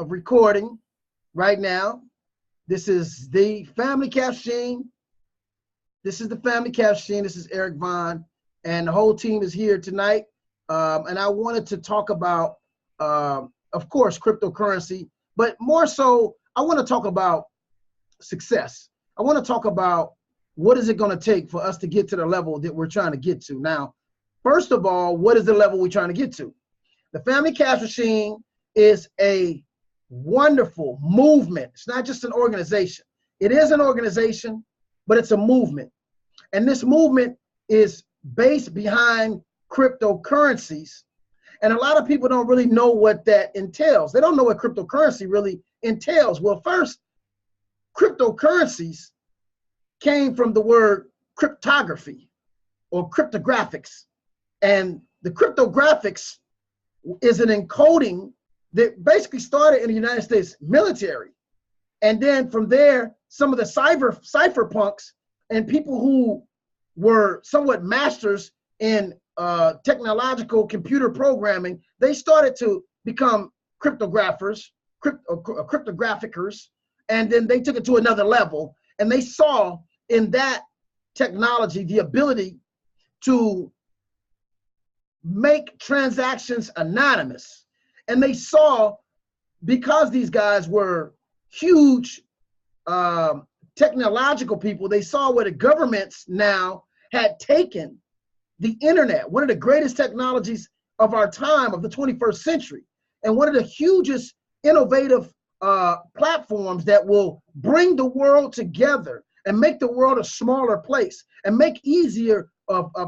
of recording right now. This is the Family Caption. This is the Family Caption. This is Eric Vaughn, and the whole team is here tonight. And I wanted to talk about, of course, cryptocurrency, but more so, I want to talk about success. I want to talk about what is it going to take for us to get to the level that we're trying to get to. Now, first of all, what is the level we're trying to get to? The Family Cash Machine is a wonderful movement. It's not just an organization. It is an organization, but it's a movement. And this movement is based behind cryptocurrencies. And a lot of people don't really know what that entails. They don't know what cryptocurrency really entails. Well, first, cryptocurrencies came from the word cryptography or cryptographics. And the cryptographics is an encoding that basically started in the United States military. And then from there, some of the cypherpunks and people who were somewhat masters in technological computer programming, they started to become cryptographers, cryptographicers, and then they took it to another level. And they saw in that technology the ability to make transactions anonymous. And they saw, because these guys were huge technological people, they saw where the governments now had taken the internet, one of the greatest technologies of our time, of the 21st century, and one of the hugest innovative platforms that will bring the world together and make the world a smaller place and make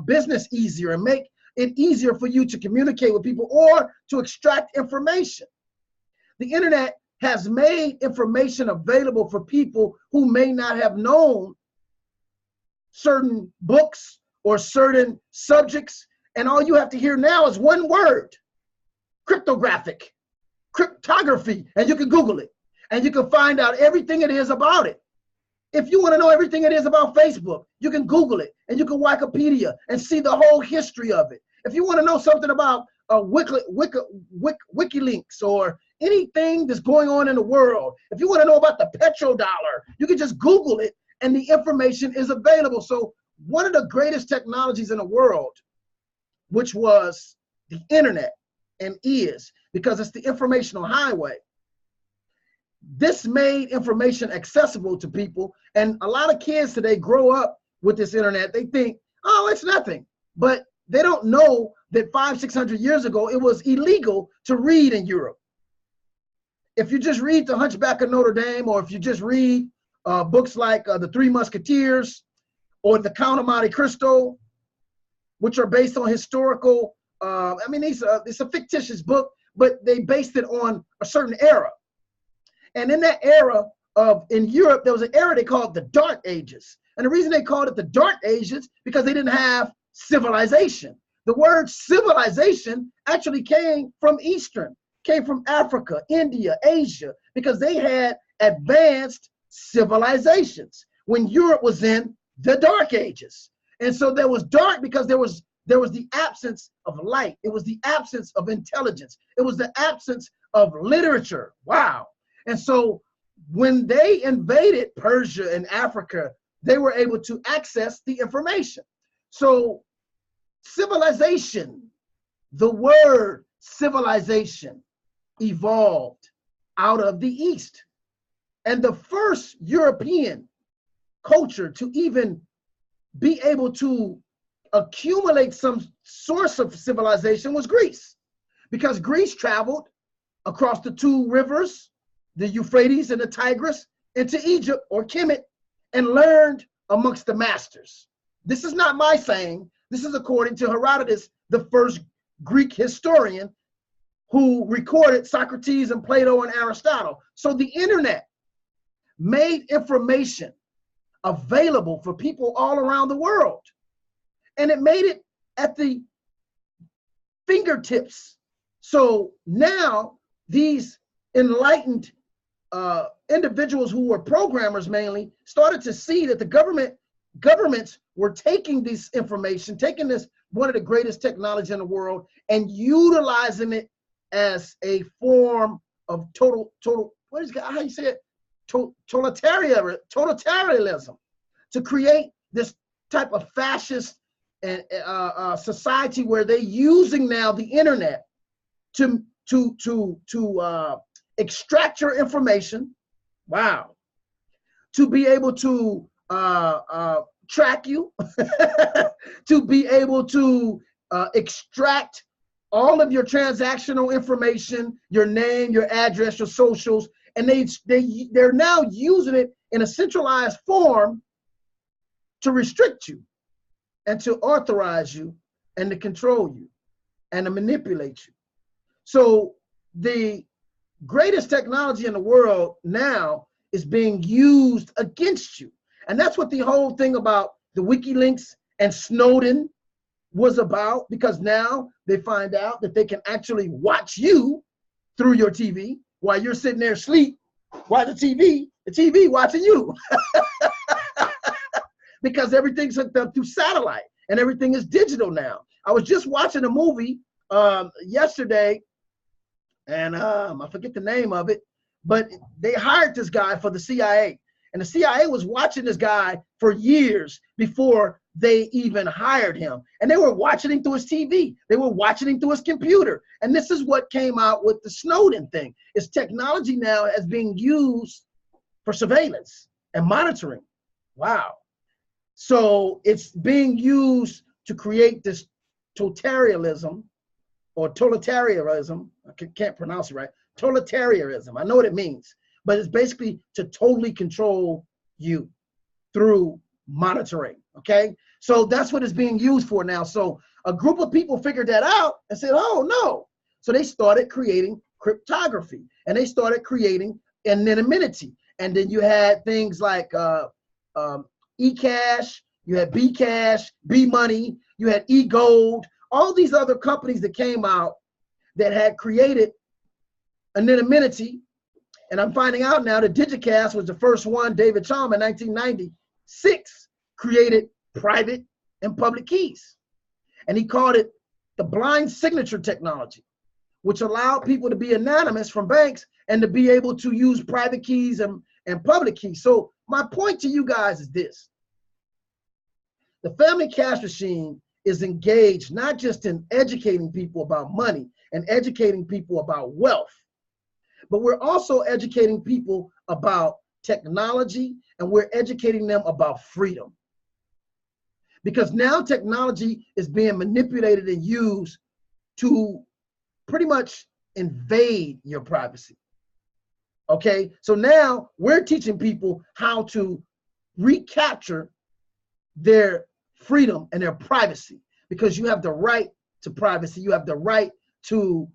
business easier and make it easier for you to communicate with people or to extract information. The internet has made information available for people who may not have known certain books or certain subjects. And all you have to hear now is one word: cryptography, and you can Google it and you can find out everything it is about it. If you want to know everything it is about Facebook, you can Google it and you can Wikipedia and see the whole history of it. If you want to know something about WikiLeaks or anything that's going on in the world, if you want to know about the petrodollar, you can just Google it and the information is available. So one of the greatest technologies in the world, which was the internet and is, because it's the informational highway, this made information accessible to people. And a lot of kids today grow up with this internet. They think, oh, it's nothing. But they don't know that 500-600 years ago, it was illegal to read in Europe. If you just read The Hunchback of Notre Dame, or if you just read books like The Three Musketeers or The Count of Monte Cristo, which are based on historical, it's a fictitious book, but they based it on a certain era. And in that era in Europe, there was an era they called the Dark Ages. And the reason they called it the Dark Ages, because they didn't have civilization. The word civilization actually came from Africa, India, Asia, because they had advanced civilizations when Europe was in the Dark Ages. And so there was dark because there was the absence of light. It was the absence of intelligence. It was the absence of literature. Wow. And so when they invaded Persia and Africa, they were able to access the information. So civilization, the word civilization, evolved out of the East. And the first European culture to even be able to accumulate some source of civilization was Greece, because Greece traveled across the two rivers, the Euphrates and the Tigris, into Egypt or Kemet, and learned amongst the masters. This is not my saying. This is according to Herodotus, the first Greek historian who recorded Socrates and Plato and Aristotle. So the internet made information available for people all around the world. And it made it at the fingertips. So now these enlightened individuals who were programmers mainly started to see that the governments were taking this information, taking this, one of the greatest technology in the world, and utilizing it as a form what is how you say it? Totalitarianism, to create this type of fascist and society where they're using now the internet to extract your information. Wow. To be able to track you, to be able to extract all of your transactional information, your name, your address, your socials, and they're now using it in a centralized form to restrict you and to authorize you and to control you and to manipulate you. So the greatest technology in the world now is being used against you. And that's what the whole thing about the WikiLeaks and Snowden was about, because now they find out that they can actually watch you through your TV while you're sitting there asleep, while the TV watching you. Because everything's hooked up through satellite and everything is digital now. I was just watching a movie yesterday, and I forget the name of it, but they hired this guy for the CIA. And the CIA was watching this guy for years before they even hired him. And they were watching him through his TV. They were watching him through his computer. And this is what came out with the Snowden thing. Is technology now as being used for surveillance and monitoring. Wow. So it's being used to create this totalitarianism or totalitarianism. I can't pronounce it right. Totalitarianism. I know what it means. But it's basically to totally control you through monitoring, okay? So that's what it's being used for now. So a group of people figured that out and said, oh, no. So they started creating cryptography, and they started creating anonymity. And then you had things like eCash, you had Bcash, B-Money, you had eGold, all these other companies that came out that had created anonymity. And I'm finding out now that DigiCash was the first one. David Chaum in 1996 created private and public keys. And he called it the blind signature technology, which allowed people to be anonymous from banks and to be able to use private keys and public keys. So my point to you guys is this. The family cash machine is engaged not just in educating people about money and educating people about wealth, but we're also educating people about technology, and we're educating them about freedom. Because now technology is being manipulated and used to pretty much invade your privacy. Okay, so now we're teaching people how to recapture their freedom and their privacy, because you have the right to privacy. You have the right to,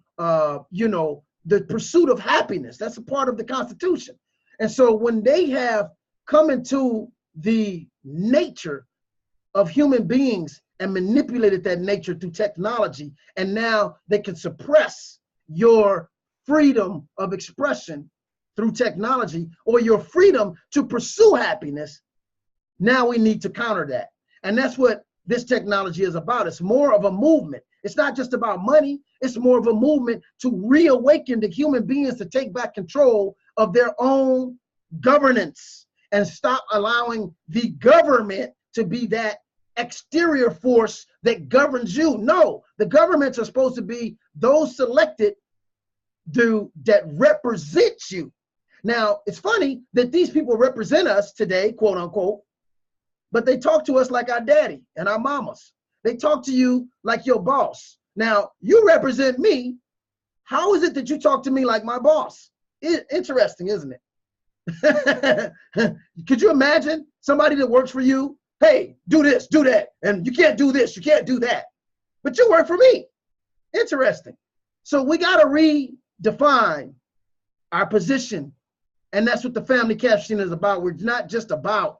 the pursuit of happiness. That's a part of the Constitution. And so when they have come into the nature of human beings and manipulated that nature through technology, and now they can suppress your freedom of expression through technology, or your freedom to pursue happiness, now we need to counter that. And that's what this technology is about. It's more of a movement. It's not just about money. It's more of a movement to reawaken the human beings to take back control of their own governance and stop allowing the government to be that exterior force that governs you. No, the governments are supposed to be those selected that represent you. Now, it's funny that these people represent us today, quote unquote, but they talk to us like our daddy and our mamas. They talk to you like your boss. Now, you represent me. How is it that you talk to me like my boss? Interesting, isn't it? Could you imagine somebody that works for you? Hey, do this, do that. And you can't do this, you can't do that. But you work for me. Interesting. So we got to redefine our position. And that's what the family cash machine is about. We're not just about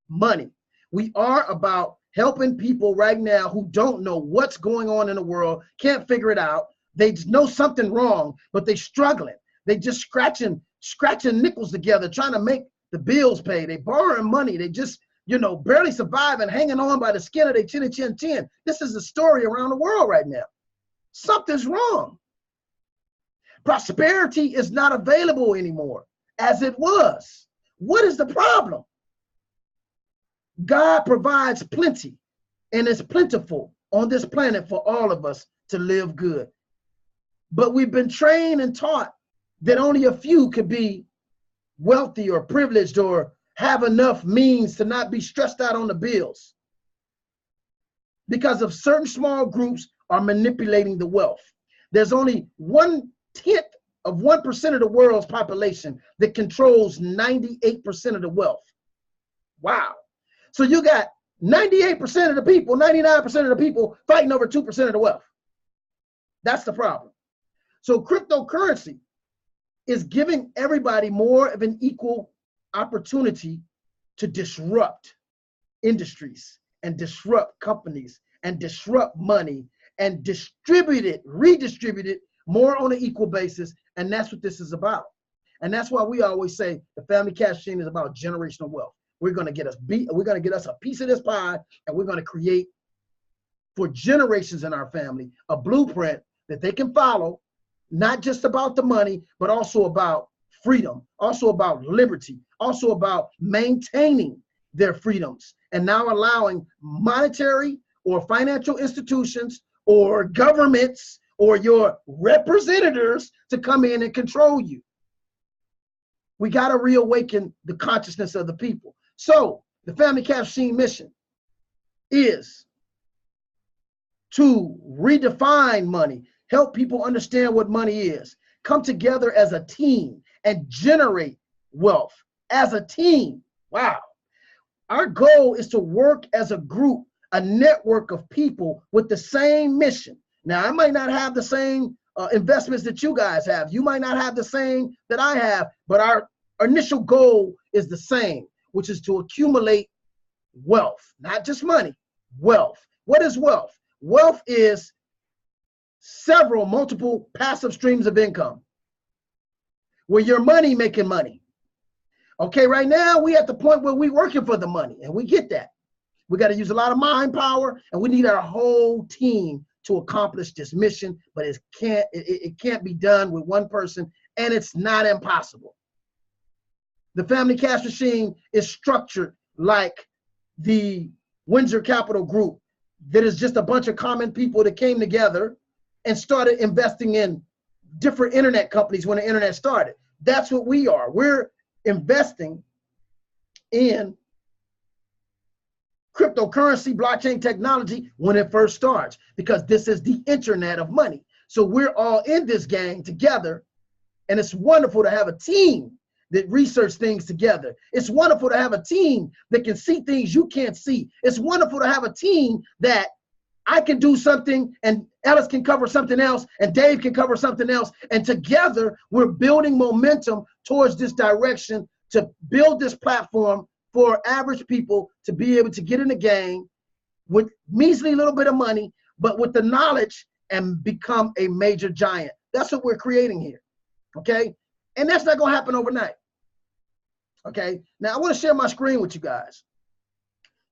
money. We are about helping people right now who don't know what's going on in the world, can't figure it out. They know something wrong, but they're struggling. They just scratching nickels together, trying to make the bills pay. They borrowing money. They just, barely surviving, hanging on by the skin of their chin. This is the story around the world right now. Something's wrong. Prosperity is not available anymore as it was. What is the problem? God provides plenty, and it's plentiful on this planet for all of us to live good. But we've been trained and taught that only a few could be wealthy or privileged or have enough means to not be stressed out on the bills, because of certain small groups are manipulating the wealth. There's only 1/10 of 1% of the world's population that controls 98% of the wealth. Wow. So you got 98% of the people, 99% of the people fighting over 2% of the wealth. That's the problem. So cryptocurrency is giving everybody more of an equal opportunity to disrupt industries and disrupt companies and disrupt money and distribute it, redistribute it more on an equal basis. And that's what this is about. And that's why we always say the family cash machine is about generational wealth. We're going to get us a piece of this pie, and we're going to create for generations in our family a blueprint that they can follow, not just about the money, but also about freedom, also about liberty, also about maintaining their freedoms, and now allowing monetary or financial institutions or governments or your representatives to come in and control you. We got to reawaken the consciousness of the people. So the Family Cash Machine mission is to redefine money, help people understand what money is, come together as a team and generate wealth as a team. Wow. Our goal is to work as a group, a network of people with the same mission. Now, I might not have the same investments that you guys have. You might not have the same that I have, but our initial goal is the same, which is to accumulate wealth, not just money, wealth. What is wealth? Wealth is multiple passive streams of income where your money making money. Okay, right now we at the point where we working for the money, and we get that. We got to use a lot of mind power, and we need our whole team to accomplish this mission, but it can't be done with one person, and it's not impossible. The Family Cash Machine is structured like the Windsor Capital Group, that is just a bunch of common people that came together and started investing in different internet companies when the internet started. That's what we are. We're investing in cryptocurrency, blockchain technology when it first starts, because this is the internet of money. So we're all in this gang together, and it's wonderful to have a team that research things together. It's wonderful to have a team that can see things you can't see. It's wonderful to have a team that I can do something and Ellis can cover something else and Dave can cover something else. And together we're building momentum towards this direction to build this platform for average people to be able to get in the game with measly little bit of money, but with the knowledge and become a major giant. That's what we're creating here, okay? And that's not gonna happen overnight, okay? Now I wanna share my screen with you guys,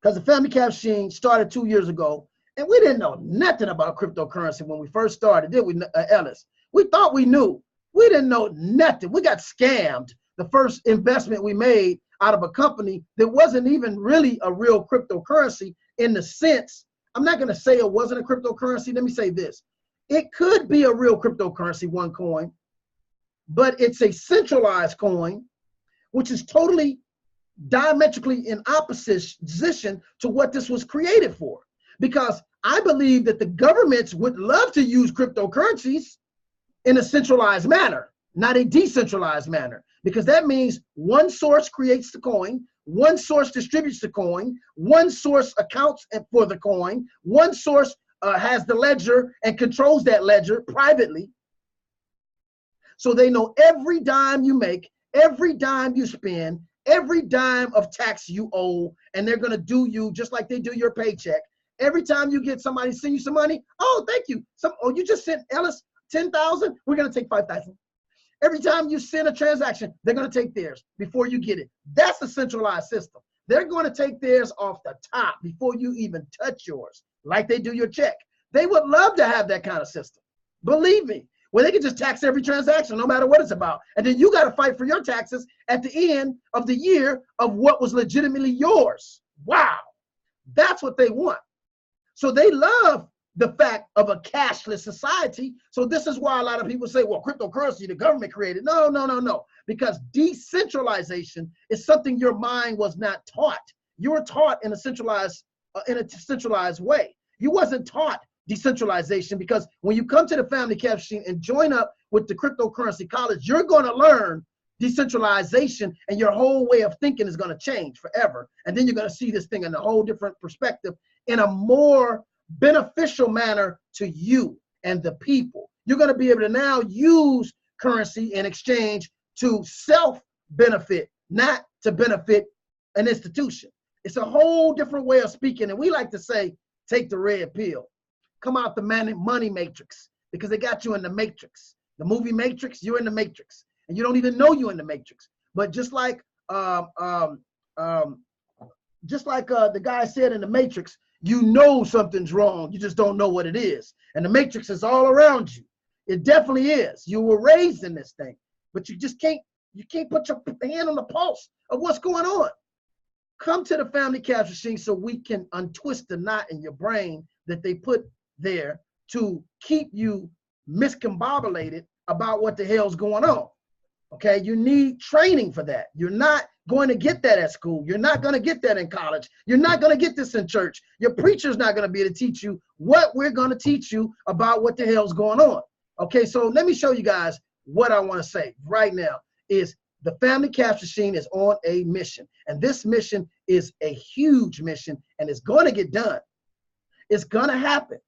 because the Family Cash Machine started 2 years ago, and we didn't know nothing about cryptocurrency when we first started, did we, Ellis? We thought we knew. We didn't know nothing. We got scammed. The first investment we made out of a company that wasn't even really a real cryptocurrency in the sense, I'm not gonna say it wasn't a cryptocurrency. Let me say this. It could be a real cryptocurrency, one coin, but it's a centralized coin, which is totally diametrically in opposition to what this was created for. Because I believe that the governments would love to use cryptocurrencies in a centralized manner, not a decentralized manner, because that means one source creates the coin, one source distributes the coin, one source accounts for the coin, one source has the ledger and controls that ledger privately. So they know every dime you make, every dime you spend, every dime of tax you owe, and they're gonna do you just like they do your paycheck. Every time you get somebody send you some money, oh, thank you. You just sent Ellis 10,000, we're gonna take 5,000. Every time you send a transaction, they're gonna take theirs before you get it. That's a centralized system. They're gonna take theirs off the top before you even touch yours, like they do your check. They would love to have that kind of system. Believe me, where they can just tax every transaction, no matter what it's about. And then you got to fight for your taxes at the end of the year of what was legitimately yours. Wow. That's what they want. So they love the fact of a cashless society. So this is why a lot of people say, well, cryptocurrency, the government created. No, no, no, no. Because decentralization is something your mind was not taught. You were taught in a centralized way. You wasn't taught decentralization, because when you come to the Family Cash Machine and join up with the Cryptocurrency College, you're going to learn decentralization, and your whole way of thinking is going to change forever. And then you're going to see this thing in a whole different perspective, in a more beneficial manner to you and the people. You're going to be able to now use currency in exchange to self-benefit, not to benefit an institution. It's a whole different way of speaking. And we like to say, take the red pill. Come out the money matrix, because they got you in the matrix. The movie Matrix, you're in the matrix. And you don't even know you're in the matrix. But just like the guy said in the Matrix, you know something's wrong. You just don't know what it is. And the matrix is all around you. It definitely is. You were raised in this thing, but you just can't put your hand on the pulse of what's going on. Come to the Family Cash Machine so we can untwist the knot in your brain that they put there to keep you miscombobulated about what the hell's going on. Okay, you need training for that. You're not going to get that at school. You're not going to get that in college. You're not going to get this in church. Your preacher's not going to be able to teach you what we're going to teach you about what the hell's going on. Okay, so let me show you guys what I want to say right now is the Family Cash Machine is on a mission. And this mission is a huge mission, and it's going to get done. It's going to happen.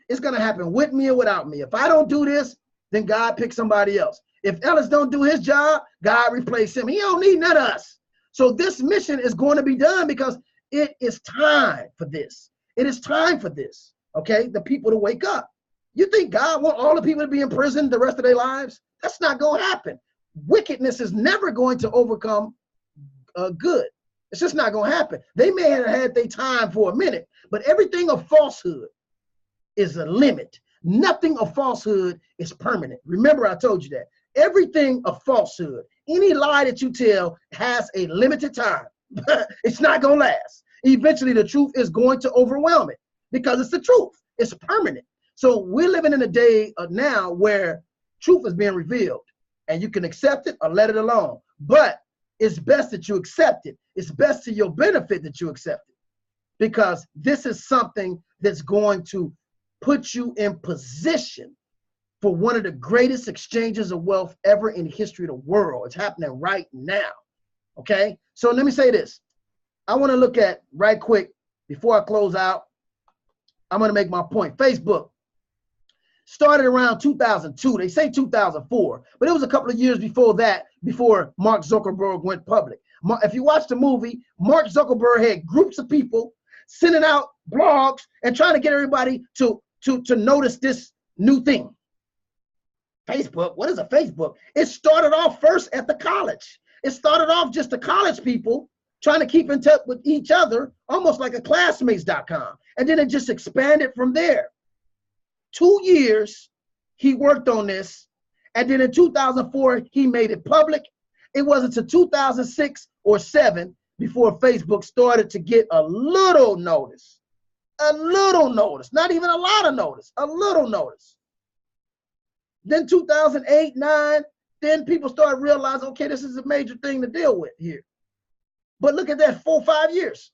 It's going to happen with me or without me. If I don't do this, then God picks somebody else. If Ellis don't do his job, God replace him. He don't need none of us. So this mission is going to be done because it is time for this. It is time for this, okay? The people to wake up. You think God want all the people to be in prison the rest of their lives? That's not going to happen. Wickedness is never going to overcome good. It's just not going to happen. They may have had their time for a minute, but everything of falsehood is a limit. Nothing of falsehood is permanent. Remember, I told you that. Everything of falsehood, any lie that you tell has a limited time. It's not going to last. Eventually, the truth is going to overwhelm it because it's the truth. It's permanent. So we're living in a day now where truth is being revealed, and you can accept it or let it alone. But it's best that you accept it. It's best to your benefit that you accept it, because this is something that's going to put you in position for one of the greatest exchanges of wealth ever in the history of the world. It's happening right now, okay? So let me say this. I want to look at, right quick, before I close out, I'm going to make my point. Facebook started around 2002. They say 2004, but it was a couple of years before that, before Mark Zuckerberg went public. If you watch the movie, Mark Zuckerberg had groups of people sending out blogs and trying to get everybody to notice this new thing. Facebook, what is a Facebook? It started off first at the college. It started off just the college people trying to keep in touch with each other, almost like a classmates.com. And then it just expanded from there. 2 years he worked on this. And then in 2004, he made it public. It wasn't until 2006 or 7 before Facebook started to get a little notice. A little notice, not even a lot of notice, a little notice. Then 2008, 9, then people started realizing, okay, this is a major thing to deal with here. But look at that, 4 or 5 years.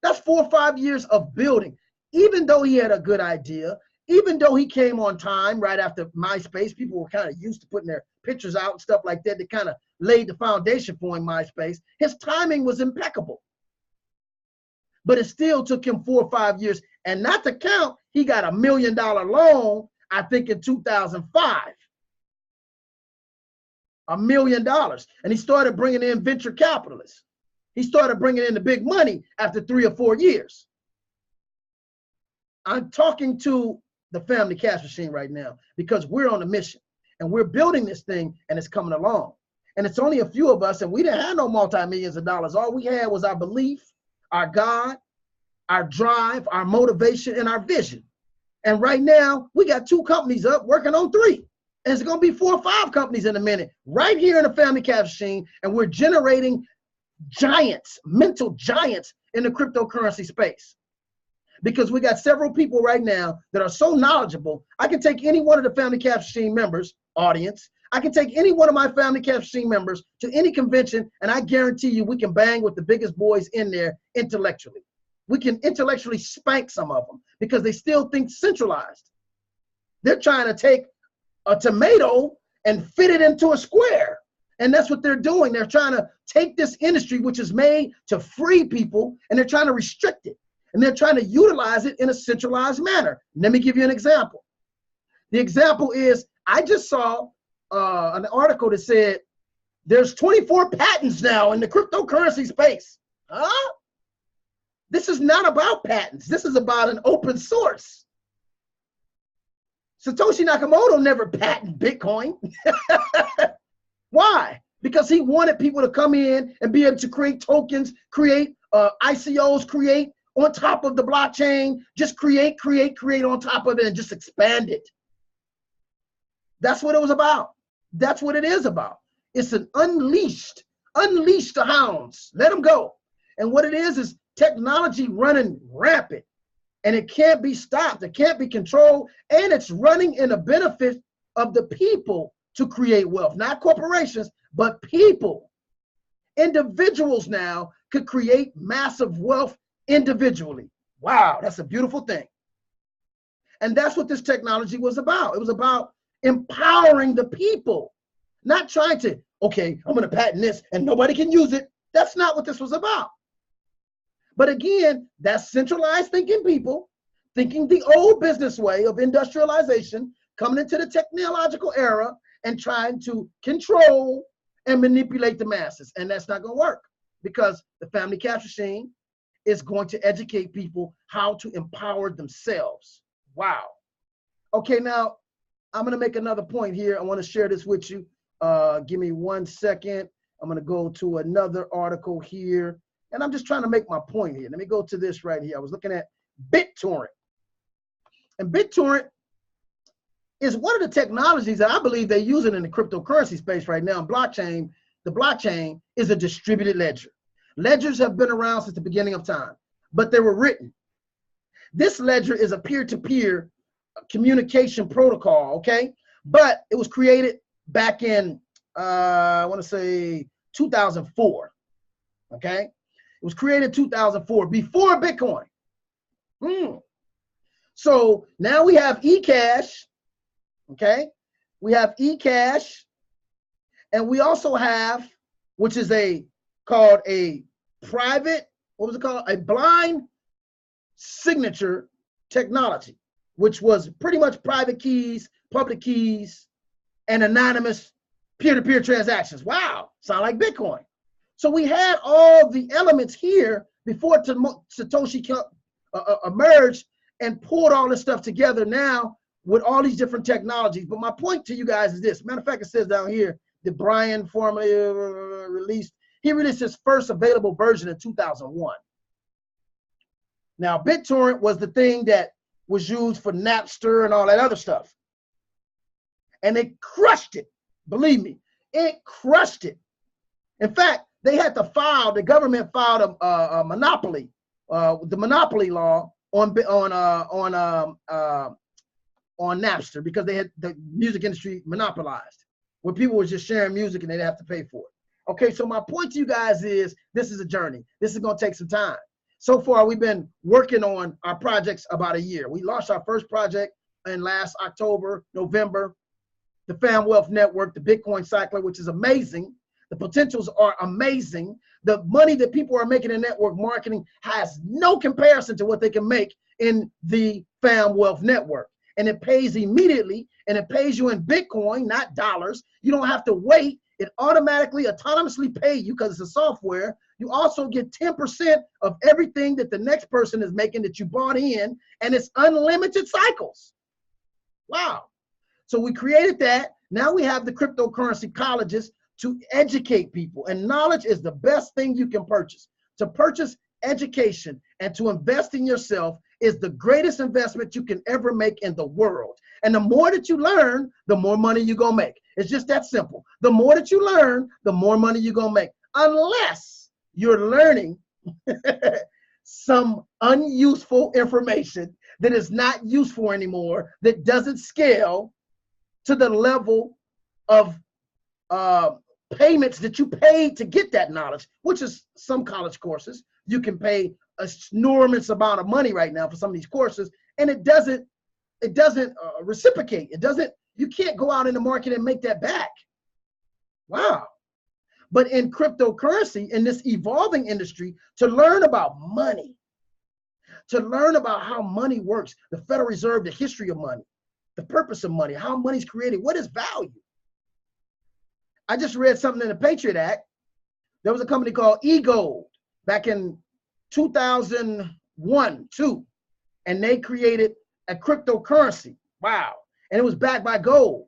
That's 4 or 5 years of building. Even though he had a good idea, even though he came on time right after MySpace, people were kind of used to putting their pictures out and stuff like that. They kind of laid the foundation for him, MySpace. His timing was impeccable. But it still took him 4 or 5 years. And not to count, he got $1 million loan, I think in 2005. $1 million. And he started bringing in venture capitalists. He started bringing in the big money after 3 or 4 years. I'm talking to the Family Cash Machine right now because we're on a mission and we're building this thing and it's coming along. And it's only a few of us, and we didn't have no multi-millions of dollars. All we had was our belief, our God, our drive, our motivation, and our vision. And right now, we got 2 companies up working on 3. And it's going to be 4 or 5 companies in a minute, right here in the family cash machine. And we're generating giants, mental giants in the cryptocurrency space. Because we got several people right now that are so knowledgeable. I can take any one of the family cash machine members, audience. I can take any one of my family cash machine members to any convention, and I guarantee you we can bang with the biggest boys in there intellectually. We can intellectually spank some of them because they still think centralized. They're trying to take a tomato and fit it into a square. And that's what they're doing. They're trying to take this industry, which is made to free people, and they're trying to restrict it. And they're trying to utilize it in a centralized manner. Let me give you an example. The example is, I just saw an article that said there's 24 patents now in the cryptocurrency space. Huh? This is not about patents. This is about an open source. Satoshi Nakamoto never patented Bitcoin. Why? Because he wanted people to come in and be able to create tokens, create ICOs, create on top of the blockchain, just create on top of it and just expand it. That's what it was about. That's what it is about. It's an unleash the hounds, let them go. And what it is technology running rampant, and it can't be stopped. It can't be controlled. And it's running in the benefit of the people to create wealth, not corporations, but people. Individuals now could create massive wealth individually. Wow, that's a beautiful thing. And that's what this technology was about. It was about empowering the people, not trying to, okay, I'm going to patent this and nobody can use it. That's not what this was about. But again, that's centralized thinking people, thinking the old business way of industrialization, coming into the technological era and trying to control and manipulate the masses. And that's not going to work because the family cash machine is going to educate people how to empower themselves. Wow. Okay, now I'm going to make another point here. I want to share this with you. Give me 1 second. I'm going to go to another article here. And I'm just trying to make my point here. Let me go to this right here. I was looking at BitTorrent. And BitTorrent is one of the technologies that I believe they're using in the cryptocurrency space right now. Blockchain, the blockchain is a distributed ledger. Ledgers have been around since the beginning of time, but they were written. This ledger is a peer-to-peer communication protocol, okay? But it was created back in, I want to say 2004, okay? It was created in 2004, before Bitcoin. So now we have eCash, okay? We have eCash, and we also have, which is called a private, what was it called? A blind signature technology, which was pretty much private keys, public keys, and anonymous peer-to-peer transactions. Wow, sound like Bitcoin. So we had all the elements here before Satoshi emerged and pulled all this stuff together now with all these different technologies. But my point to you guys is this. Matter of fact, it says down here that Brian formerly released his first available version in 2001. Now, BitTorrent was the thing that was used for Napster and all that other stuff. And it crushed it. Believe me, it crushed it. In fact, they had to file, the government filed a monopoly, the monopoly law on Napster because they had the music industry monopolized, where people were just sharing music and they'd have to pay for it. Okay, so my point to you guys is this is a journey. This is going to take some time. So far, we've been working on our projects about a year. We launched our first project in last October, November, the Fam Wealth Network, the Bitcoin Cycler, which is amazing. The potentials are amazing. The money that people are making in network marketing has no comparison to what they can make in the Fam Wealth Network. And it pays immediately, and it pays you in Bitcoin, not dollars. You don't have to wait. It automatically, autonomously pays you because it's a software. You also get 10% of everything that the next person is making that you bought in, and it's unlimited cycles. Wow. So we created that. Now we have the cryptocurrency colleges to educate people. And knowledge is the best thing you can purchase. To purchase education and to invest in yourself is the greatest investment you can ever make in the world. And the more that you learn, the more money you're going to make. It's just that simple. The more that you learn, the more money you're going to make. Unless you're learning some unuseful information that is not useful anymore, that doesn't scale to the level of payments that you paid to get that knowledge, which is some college courses. You can pay an enormous amount of money right now for some of these courses, and it doesn't reciprocate. You can't go out in the market and make that back. Wow. But in cryptocurrency, in this evolving industry, to learn about money, to learn about how money works, the Federal Reserve, the history of money, the purpose of money, how money's created, what is value? I just read something in the Patriot Act. There was a company called eGold back in 2001, 2, and they created a cryptocurrency. Wow. And it was backed by gold.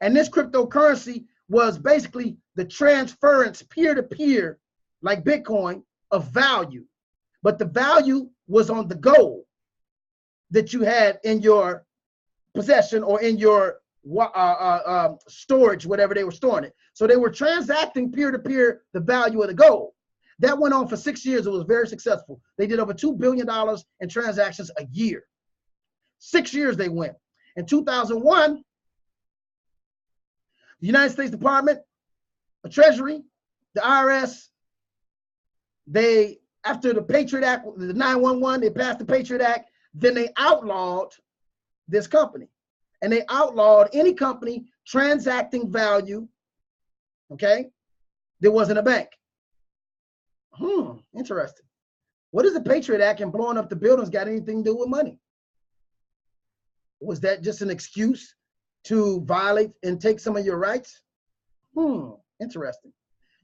And this cryptocurrency was basically the transference peer-to-peer, like Bitcoin, of value. But the value was on the gold that you had in your possession or in your storage, whatever they were storing it. So they were transacting peer-to-peer the value of the gold. That went on for 6 years. It was very successful. They did over $2 billion in transactions a year. 6 years they went. In 2001, the United States Department of Treasury, the IRS, after the Patriot Act, the 911, they passed the Patriot Act, then they outlawed this company. And they outlawed any company transacting value, okay, there wasn't a bank. Interesting. What does the Patriot Act and blowing up the buildings got anything to do with money? Was that just an excuse to violate and take some of your rights? Interesting.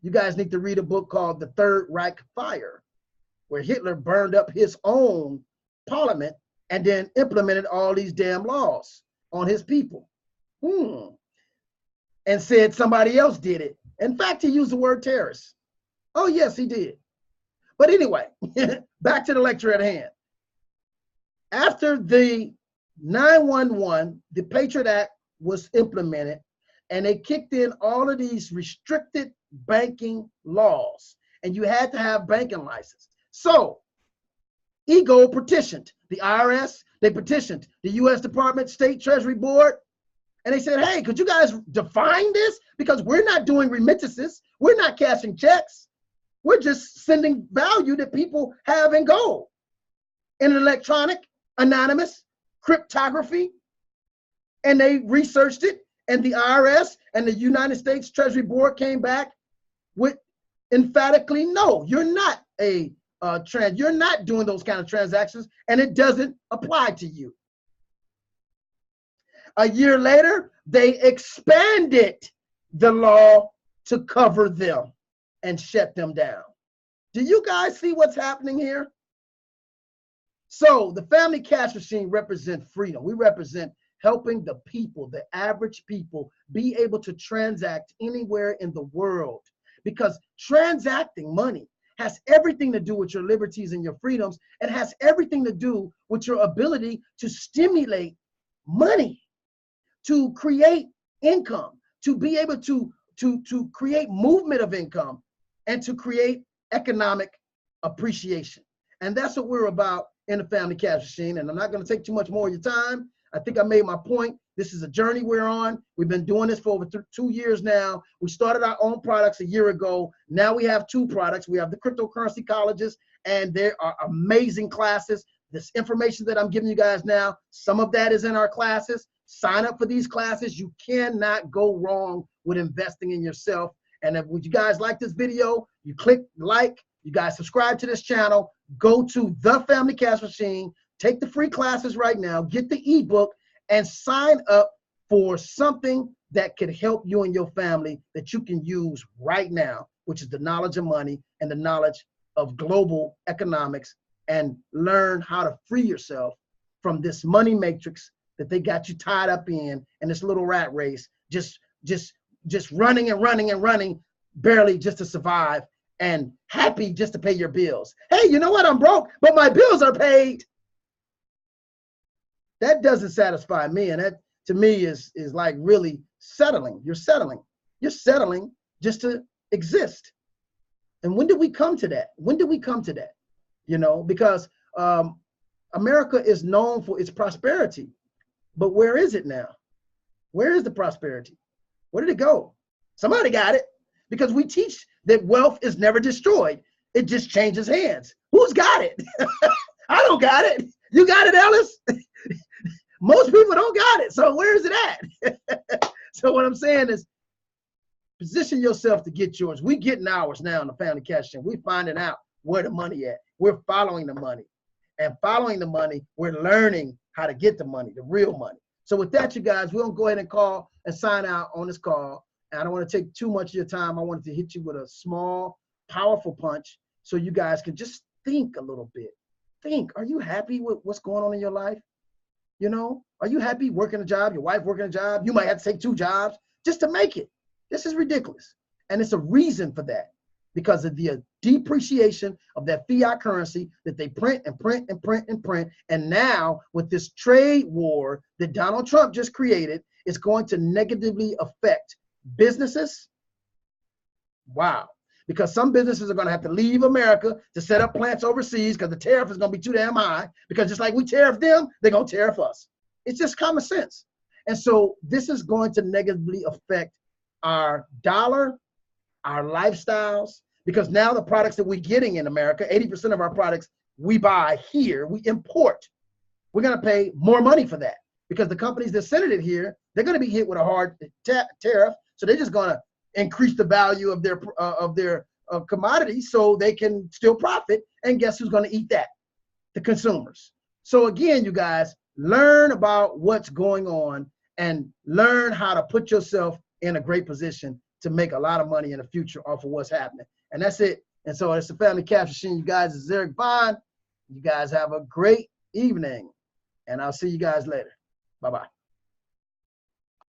You guys need to read a book called The Third Reich Fire, where Hitler burned up his own parliament and then implemented all these damn laws on his people. And said somebody else did it. In fact, he used the word terrorist. Oh, yes, he did. But anyway, back to the lecture at hand. After the 911, the Patriot Act was implemented, and they kicked in all of these restricted banking laws, and you had to have banking license. So eGold petitioned the IRS, they petitioned the U.S. Department, State Treasury Board, and they said, hey, could you guys define this? Because we're not doing remittances, we're not cashing checks, we're just sending value that people have in gold, in an electronic, anonymous, cryptography. And they researched it, and the IRS and the United States Treasury Board came back with emphatically, no, you're not you're not doing those kind of transactions, and it doesn't apply to you. A year later, they expanded the law to cover them and shut them down. Do you guys see what's happening here? So the family cash machine represents freedom. We represent helping the people, the average people, be able to transact anywhere in the world, because transacting money has everything to do with your liberties and your freedoms, and has everything to do with your ability to stimulate money, to create income, to be able to create movement of income, and to create economic appreciation. And that's what we're about in the family cash machine. And I'm not going to take too much more of your time. I think I made my point. This is a journey we're on. We've been doing this for over 2 years now. We started our own products a year ago. Now we have 2 products. We have the cryptocurrency colleges, and there are amazing classes. This information that I'm giving you guys now, some of that is in our classes. Sign up for these classes. You cannot go wrong with investing in yourself. And if you guys like this video, you click like, you guys subscribe to this channel, go to The Family Cash Machine, take the free classes right now, get the ebook, and sign up for something that could help you and your family that you can use right now, which is the knowledge of money and the knowledge of global economics, and learn how to free yourself from this money matrix that they got you tied up in this little rat race, just running and running and running, barely just to survive, and happy just to pay your bills. Hey, you know what? I'm broke, but my bills are paid. That doesn't satisfy me. And that to me is like really settling. You're settling. You're settling just to exist. And when did we come to that? When did we come to that? You know, because America is known for its prosperity. But where is it now? Where is the prosperity? Where did it go? Somebody got it, because we teach that wealth is never destroyed. It just changes hands. Who's got it? I don't got it. You got it, Ellis? Most people don't got it. So where is it at? So what I'm saying is, position yourself to get yours. We getting ours now in the Family Cash Channel. We finding out where the money at. We're following the money. And following the money, we're learning how to get the money, the real money. So with that, you guys, we'll go ahead and call and sign out on this call. And I don't want to take too much of your time. I wanted to hit you with a small, powerful punch so you guys can just think a little bit. Think, are you happy with what's going on in your life? You know, are you happy working a job, your wife working a job? You might have to take 2 jobs just to make it. This is ridiculous. And it's a reason for that, because of the depreciation of that fiat currency that they print and print and print and print. And now with this trade war that Donald Trump just created, it's going to negatively affect businesses. Wow. Because some businesses are going to have to leave America to set up plants overseas because the tariff is going to be too damn high. Because just like we tariff them, they're going to tariff us. It's just common sense. And so this is going to negatively affect our dollar, our lifestyles, because now the products that we're getting in America, 80% of our products we buy here, we import. We're going to pay more money for that, because the companies that send it here, they're going to be hit with a hard tariff. So they're just going to increase the value of their commodities so they can still profit. And guess who's going to eat that? The consumers. So again, you guys, learn about what's going on and learn how to put yourself in a great position to make a lot of money in the future off of what's happening. And that's it. And so it's the Family Cash Machine. You guys, it's Eric Bond. You guys have a great evening. And I'll see you guys later. Bye-bye.